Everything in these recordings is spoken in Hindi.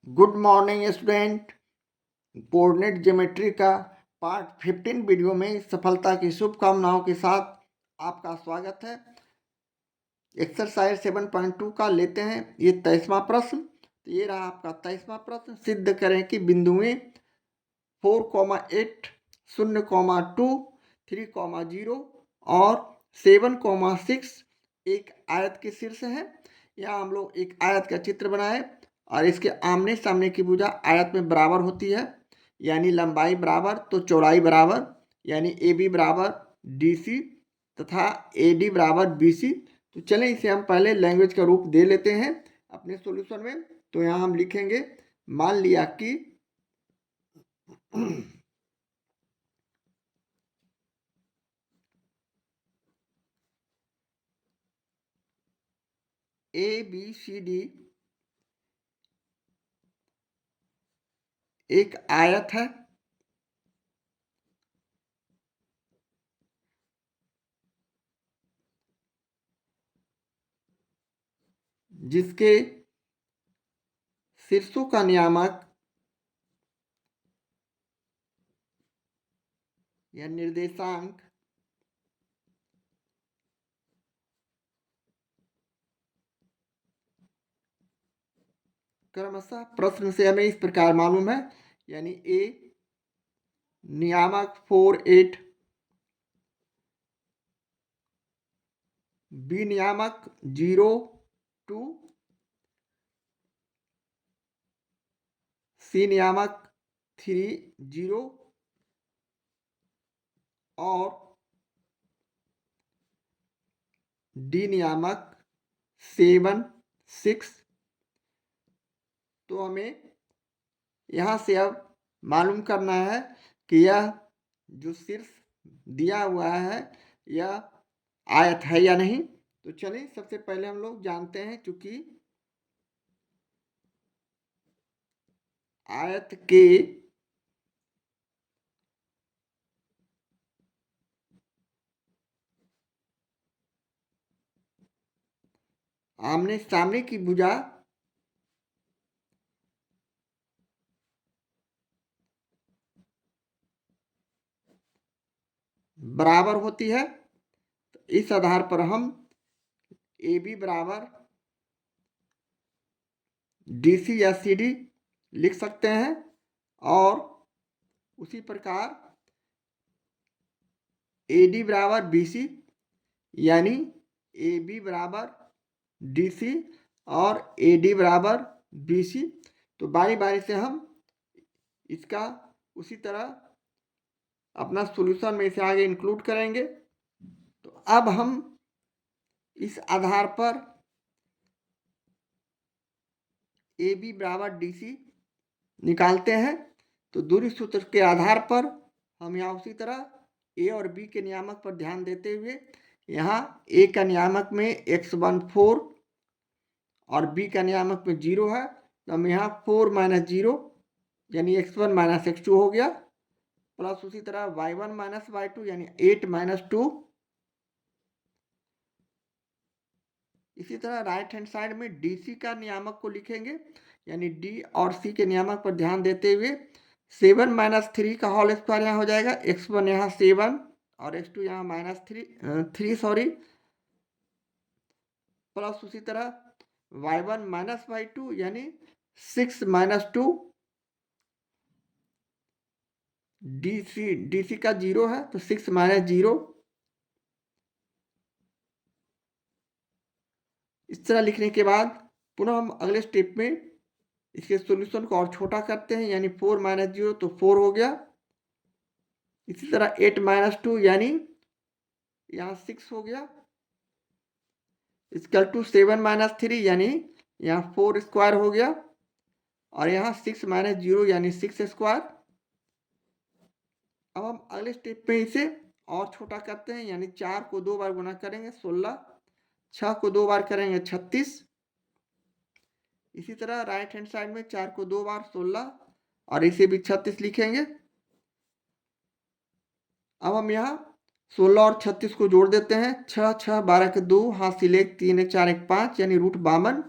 Good morning student. Coordinate geometry का पार्ट 15 वीडियो में सफलता की शुभकामनाओं के साथ आपका स्वागत है। एक्सरसाइज 7.2 का लेते हैं ये 23वां प्रश्न। तो ये रहा आपका 23वां प्रश्न। सिद्ध करें कि बिंदुएं 4,8, 0,2, 3,0 और 7,6 एक आयत के शीर्ष है। यहाँ हम लोग एक आयत का चित्र बनाए और इसके आमने सामने की भुजा आयत में बराबर होती है, यानी लंबाई बराबर तो चौड़ाई बराबर, यानी ए बी बराबर डी सी तथा ए डी बराबर बी सी। तो चलें इसे हम पहले लैंग्वेज का रूप दे लेते हैं अपने सॉल्यूशन में। तो यहाँ हम लिखेंगे, मान लिया कि ए बी सी डी एक आयत है जिसके शीर्षों का नियामक या निर्देशांक क्रमशः प्रश्न से हमें इस प्रकार मालूम है, यानी ए नियामक 4,8, बी नियामक 0,2, सी नियामक 3,0 और डी नियामक 7,6। तो हमें यहाँ से अब मालूम करना है कि यह जो शीर्ष दिया हुआ है यह आयत है या नहीं। तो चलिए सबसे पहले हम लोग जानते हैं, चूंकि आयत के आमने सामने की भुजा बराबर होती है, तो इस आधार पर हम ए बी बराबर डी सी या सी डी लिख सकते हैं और उसी प्रकार ए डी बराबर बी सी, यानी ए बी बराबर डी सी और ए डी बराबर बी सी। तो बारी बारी से हम इसका उसी तरह अपना सॉल्यूशन में इसे आगे इंक्लूड करेंगे। तो अब हम इस आधार पर ए बी बराबर डी सी निकालते हैं। तो दूरी सूत्र के आधार पर हम यहाँ उसी तरह ए और बी के नियामक पर ध्यान देते हुए यहाँ ए का नियामक में x14 और बी का नियामक में 0 है, तो हम यहाँ 4 - 0 यानी x1 - x2 हो गया, प्लस उसी तरह y1 - y2 यानी 8 - 2। इसी तरह राइट हैंड साइड में डी सी का नियामक को लिखेंगे, यानी डी और सी के नियामक पर ध्यान देते हुए 7 - 3 का होल स्क्वायर यहाँ हो जाएगा, x1 यहाँ 7 और x2 यहाँ -3 सॉरी, प्लस उसी तरह y1 - y2 यानी 6 - 2। डी सी का 0 है तो 6 - 0। इस तरह लिखने के बाद पुनः हम अगले स्टेप में इसके सॉल्यूशन को और छोटा करते हैं, यानी 4 - 0 तो 4 हो गया। इसी तरह 8 - 2 यानी यहाँ 6 हो गया, इक्वल टू 7 - 3 यानी यहाँ 4 स्क्वायर हो गया और यहाँ 6 - 0 यानी 6 स्क्वायर। अब हम अगले स्टेप में इसे और छोटा करते हैं, यानी 4 को 2 बार गुना करेंगे 16, 6 को 2 बार करेंगे 36। इसी तरह राइट हैंड साइड में 4 को 2 बार 16 और इसे भी 36 लिखेंगे। अब हम यहाँ 16 और 36 को जोड़ देते हैं, 6 6 12 के 2 हाथ सिले 3 1 4 1 5 यानी √52।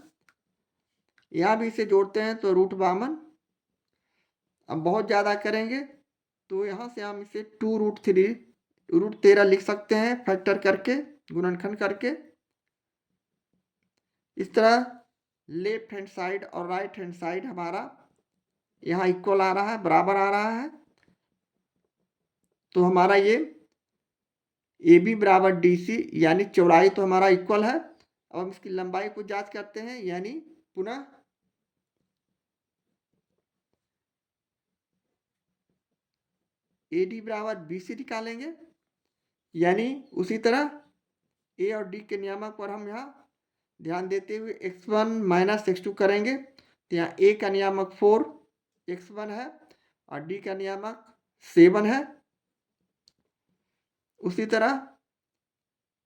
यहाँ भी इसे जोड़ते हैं तो √52। अब बहुत ज़्यादा करेंगे तो यहाँ से हम इसे 2√3 √13 लिख सकते हैं, फैक्टर करके, गुणनखंड करके। इस तरह लेफ्ट हैंड साइड और राइट हैंड साइड हमारा यहाँ इक्वल आ रहा है, बराबर आ रहा है। तो हमारा ये AB बराबर DC यानी चौड़ाई तो हमारा इक्वल है। अब हम इसकी लंबाई को जांच करते हैं, यानी पुनः AD बराबर BC निकालेंगे, यानी उसी तरह A और D के नियामक पर हम यहाँ ध्यान देते हुए x1 माइनस x2 करेंगे। तो यहाँ A का नियामक 4x1 है और D का नियामक 7 है। उसी तरह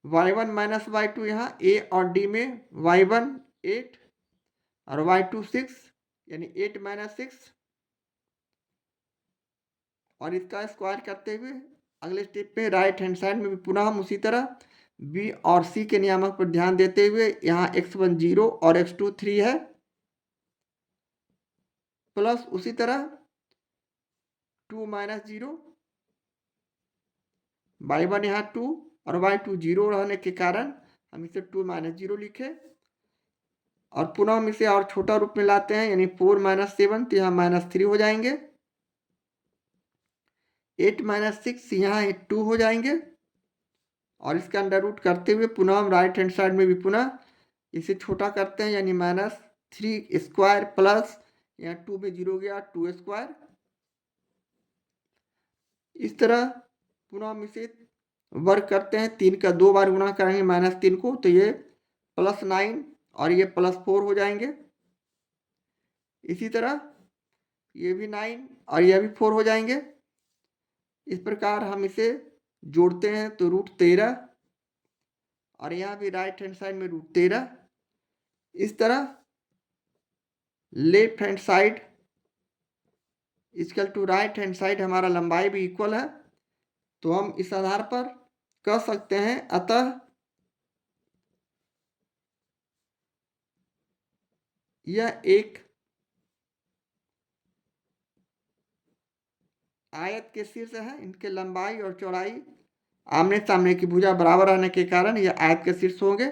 y1 माइनस y2, यहाँ A और D में y1 8 और y2 6, यानी 8 माइनस 6, और इसका स्क्वायर करते हुए अगले स्टेप पे राइट हैंड साइड में भी पुनः हम उसी तरह B और C के नियामक पर ध्यान देते हुए यहाँ x1 0 और x2 3 है, प्लस उसी तरह 2 माइनस 0, y1 यहाँ 2 और y2 0 रहने के कारण हम इसे 2 माइनस 0 लिखे, और पुनः हम इसे और छोटा रूप में लाते हैं, यानी 4 माइनस 7, तो यहाँ -3 हो जाएंगे। 8 माइनस 6 यहाँ 2 हो जाएंगे, और इसका अंडर रूट करते हुए पुनः हम राइट हैंड साइड में भी पुनः इसे छोटा करते हैं, यानी -3 स्क्वायर प्लस यहाँ 2 में 0 गया 2 स्क्वायर। इस तरह पुनः हम इसे वर्क करते हैं, 3 का 2 बार गुणा करेंगे -3 को, तो ये +9 और ये +4 हो जाएंगे। इसी तरह ये भी 9 और यह भी 4 हो जाएंगे। इस प्रकार हम इसे जोड़ते हैं तो √13, और यहाँ भी राइट हैंड साइड में √13। इस तरह left hand side equal to right hand side हमारा लंबाई भी इक्वल है। तो हम इस आधार पर कह सकते हैं, अतः यह एक आयत के शीर्ष है, इनके लंबाई और चौड़ाई आमने सामने की भुजा बराबर रहने के कारण यह आयत के शीर्ष होंगे,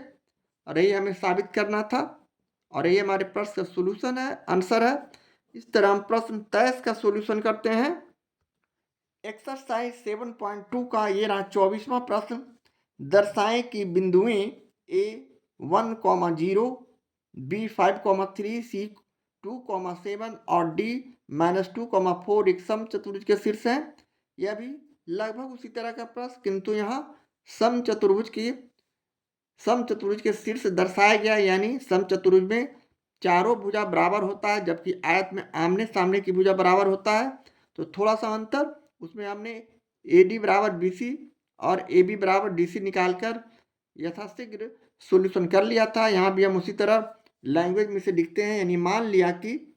और यही हमें साबित करना था, और यही हमारे प्रश्न का सोल्यूशन है, आंसर है। इस तरह हम प्रश्न 23 का सोल्यूशन करते हैं। एक्सरसाइज 7.2 का ये रहा 24वां प्रश्न। दर्शाएं कि बिंदुएं A1,0, B5,3, C2,7 और D-2,4 एक समचतुर्भुज के शीर्ष हैं। यह भी लगभग उसी तरह का प्रश्न, किंतु यहाँ समचतुर्भुज के शीर्ष दर्शाया गया, यानी समचतुर्भुज में चारों भुजा बराबर होता है, जबकि आयत में आमने सामने की भुजा बराबर होता है। तो थोड़ा सा अंतर, उसमें हमने AD बराबर BC और AB बराबर DC निकालकर यथाशीघ्र सॉल्यूशन कर लिया था। यहाँ भी हम उसी तरह लैंग्वेज में से लिखते हैं, यानी मान लिया कि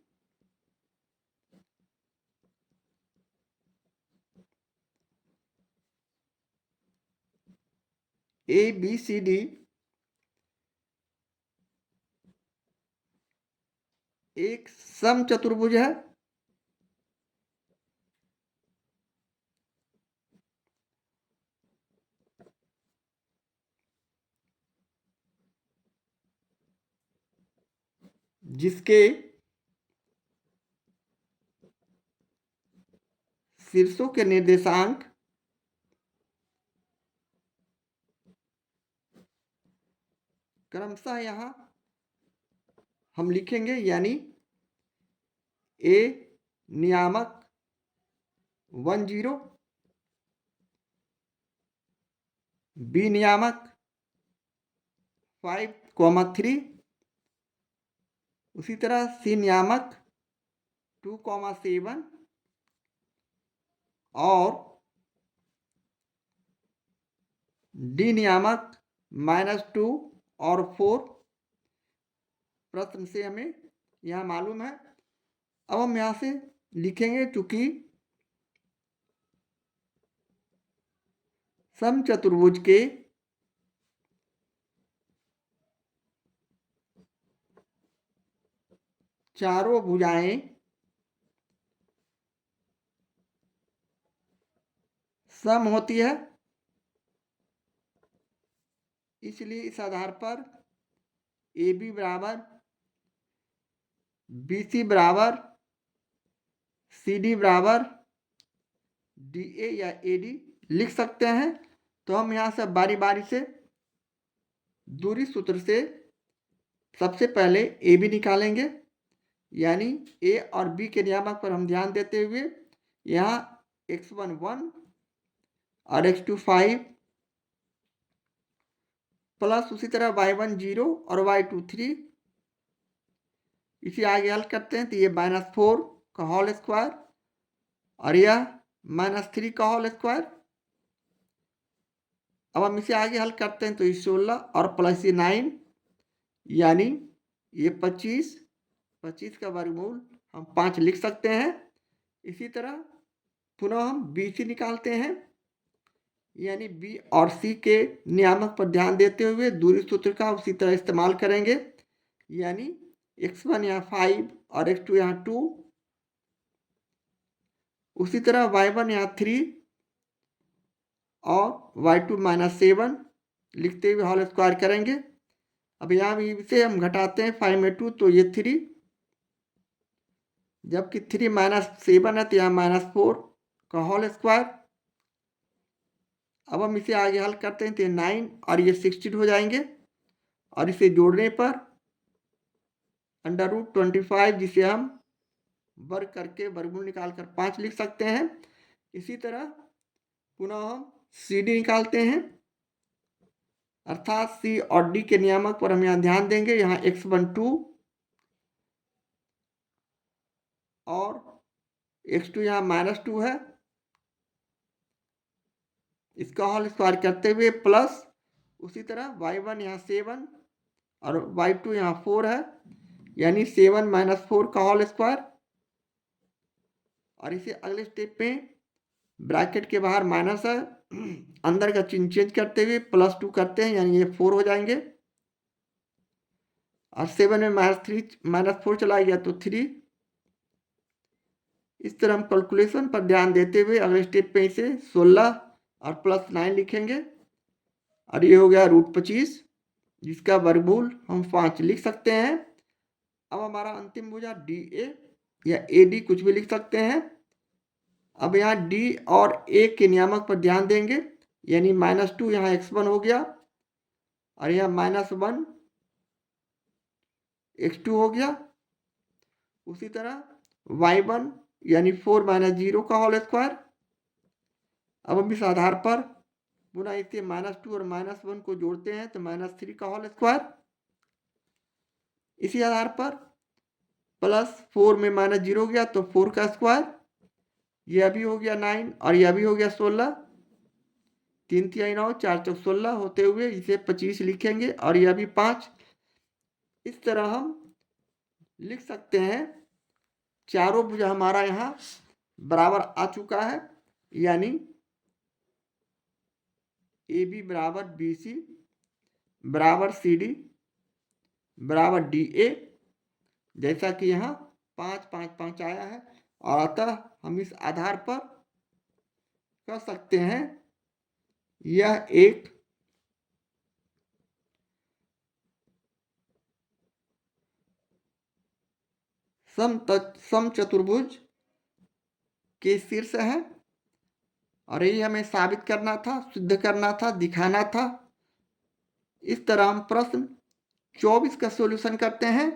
ABCD एक समचतुर्भुज है जिसके शीर्षों के निर्देशांक क्रमशः यहाँ हम लिखेंगे, यानी A नियामक 1 0, B नियामक 5,3, उसी तरह C नियामक 2,7 और D नियामक -2 और 4 प्रश्न से हमें यहाँ मालूम है। अब हम यहाँ से लिखेंगे, चूंकि समचतुर्भुज के चारों भुजाएं सम होती है, इसलिए इस आधार पर ए बी बराबर बी सी बराबर सी डी बराबर डी ए या ए डी लिख सकते हैं। तो हम यहाँ से बारी बारी से दूरी सूत्र से सबसे पहले ए बी निकालेंगे, यानी ए और बी के नियामक पर हम ध्यान देते हुए यहाँ x1 1 और x2 5 प्लस उसी तरह y1 0 और y2 3, इसे आगे हल करते हैं तो ये -4 का होल स्क्वायर और यह -3 का होल स्क्वायर। अब हम इसे आगे हल करते हैं तो ये 16 और प्लस ये 9, यानी ये 25 का वर्गमूल हम 5 लिख सकते हैं। इसी तरह पुनः हम बी सी निकालते हैं, यानी बी और सी के नियामक पर ध्यान देते हुए दूरी सूत्र का उसी तरह इस्तेमाल करेंगे, यानी x1 यहाँ 5 और x2 यहाँ 2, उसी तरह y1 यहाँ 3 और y2 -7 लिखते हुए होल स्क्वायर करेंगे। अब यहाँ भी इसे हम घटाते हैं 5 में 2 तो ये 3, जबकि 3 -7 है तो यहाँ -4 का होल स्क्वायर। अब हम इसे आगे हल करते हैं तो 9 और ये 16 हो जाएंगे और इसे जोड़ने पर √25, जिसे हम वर्ग करके वर्गमूल निकाल कर 5 लिख सकते हैं। इसी तरह पुनः हम सी डी निकालते हैं, अर्थात सी और डी के नियामक पर हम यहाँ ध्यान देंगे। यहाँ x1 2 और x2 यहाँ -2 है, इसका होल स्क्वायर करते हुए प्लस उसी तरह y1 यहाँ 7 और y2 यहाँ 4 है, यानी 7 - 4 का होल स्क्वायर। और इसे अगले स्टेप पे ब्रैकेट के बाहर माइनस है, अंदर का चिन्ह चेंज करते हुए +2 करते हैं, यानी ये 4 हो जाएंगे और 7 में -4 चला गया तो 3। इस तरह हम कैलकुलेशन पर ध्यान देते हुए अगले स्टेप पे इसे 16 और +9 लिखेंगे और ये हो गया √25, जिसका वर्गमूल हम 5 लिख सकते हैं। अब हमारा अंतिम भुजा डी ए या ए डी कुछ भी लिख सकते हैं। अब यहाँ डी और ए के नियामक पर ध्यान देंगे, यानी -2 यहाँ x1 हो गया और यहाँ -1 x2 हो गया। उसी तरह y1 यानी 4 - 0 का होल स्क्वायर। अब हम इस आधार पर पुनः इसे -2 और -1 को जोड़ते हैं तो -3 का होल स्क्वायर। इसी आधार पर +4 में -0 गया तो 4 का स्क्वायर, यह भी हो गया 9 और यह भी हो गया 16, 3 3 9 4 4 16 होते हुए इसे 25 लिखेंगे और यह भी 5। इस तरह हम लिख सकते हैं। चारों भुजा हमारा यहाँ बराबर आ चुका है, यानी ए बी बराबर बी सी बराबर सी डी बराबर डी ए, जैसा कि यहाँ 5 5 5 आया है। और अतः हम इस आधार पर कह सकते हैं यह एक समचतुर्भुज के शीर्ष है और यही हमें साबित करना था, सिद्ध करना था, दिखाना था। इस तरह हम प्रश्न 24 का सॉल्यूशन करते हैं।